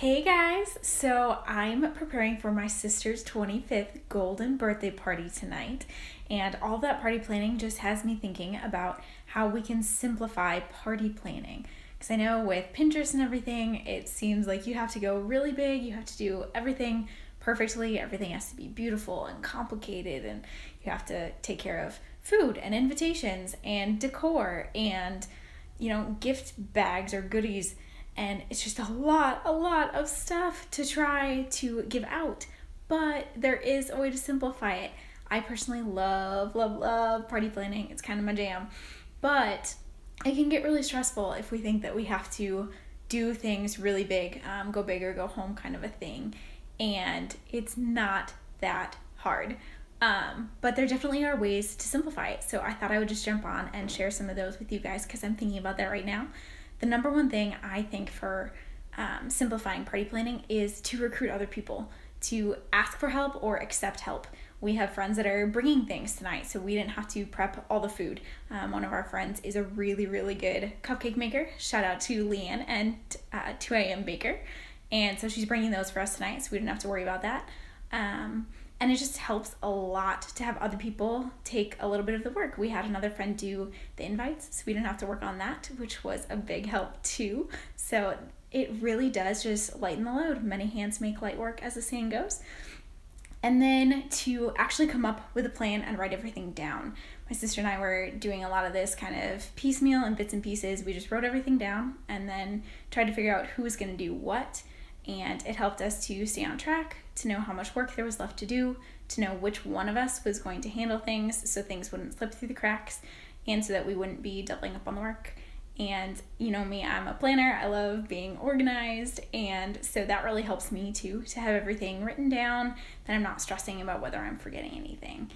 Hey guys, so I'm preparing for my sister's 25th golden birthday party tonight, and all that party planning just has me thinking about how we can simplify party planning. Because I know with Pinterest and everything, it seems like you have to go really big, you have to do everything perfectly, everything has to be beautiful and complicated, and you have to take care of food and invitations and decor and, gift bags or goodies. And it's just a lot of stuff to try to give out. But there is a way to simplify it. I personally love party planning. It's kind of my jam. But it can get really stressful if we think that we have to do things really big, go big or go home kind of a thing. And it's not that hard. But there definitely are ways to simplify it. So I thought I would just jump on and share some of those with you guys because I'm thinking about that right now. The number one thing I think for simplifying party planning is to recruit other people, to ask for help or accept help. We have friends that are bringing things tonight, so we didn't have to prep all the food. One of our friends is a really good cupcake maker. Shout out to Leanne and 2am Baker. And so she's bringing those for us tonight, so we didn't have to worry about that. And it just helps a lot to have other people take a little bit of the work. We had another friend do the invites, so we didn't have to work on that, which was a big help too. So it really does just lighten the load. Many hands make light work, as the saying goes. And then to actually come up with a plan and write everything down. My sister and I were doing a lot of this kind of piecemeal and bits and pieces. We just wrote everything down and then tried to figure out who was going to do what. And it helped us to stay on track, to know how much work there was left to do, to know which one of us was going to handle things so things wouldn't slip through the cracks, and so that we wouldn't be doubling up on the work. And you know me, I'm a planner. I love being organized, and so that really helps me too, to have everything written down, that I'm not stressing about whether I'm forgetting anything.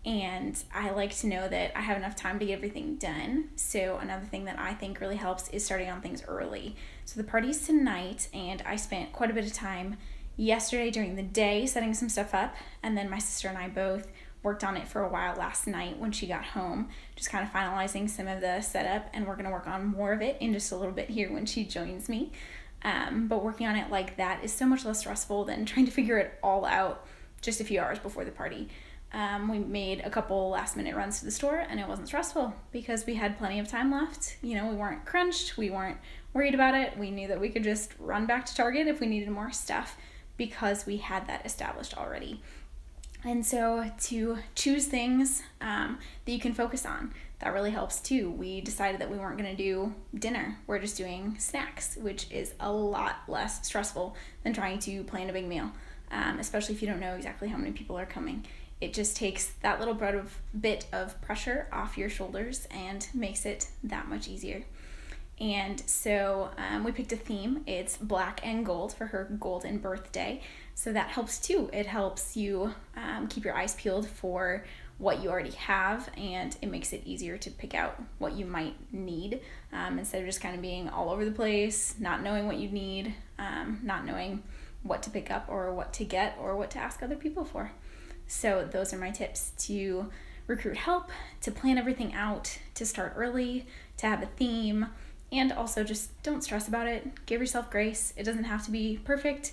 And I like to know that I have enough time to get everything done. So another thing that I think really helps is starting on things early. So the party's tonight, and I spent quite a bit of time yesterday during the day setting some stuff up, and then my sister and I both worked on it for a while last night when she got home, just kind of finalizing some of the setup, and we're going to work on more of it in just a little bit here when she joins me. But working on it like that is so much less stressful than trying to figure it all out just a few hours before the party. We made a couple last minute runs to the store, and it wasn't stressful because we had plenty of time left. We weren't crunched, we weren't worried about it. We knew that we could just run back to Target if we needed more stuff because we had that established already. And so to choose things that you can focus on, that really helps too. We decided that we weren't going to do dinner. We're just doing snacks, which is a lot less stressful than trying to plan a big meal, especially if you don't know exactly how many people are coming. It just takes that little bit of pressure off your shoulders and makes it that much easier. And so we picked a theme. It's black and gold for her golden birthday. So that helps too. It helps you keep your eyes peeled for what you already have, and it makes it easier to pick out what you might need instead of just kind of being all over the place, not knowing what you need, not knowing what to pick up or what to get or what to ask other people for. So those are my tips: to recruit help, to plan everything out, to start early, to have a theme, and also just don't stress about it. Give yourself grace. It doesn't have to be perfect.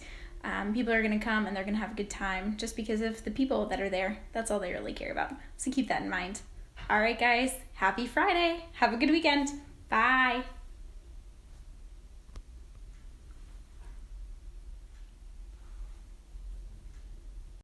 People are going to come and they're going to have a good time just because of the people that are there. That's all they really care about. So keep that in mind. All right, guys, happy Friday. Have a good weekend. Bye.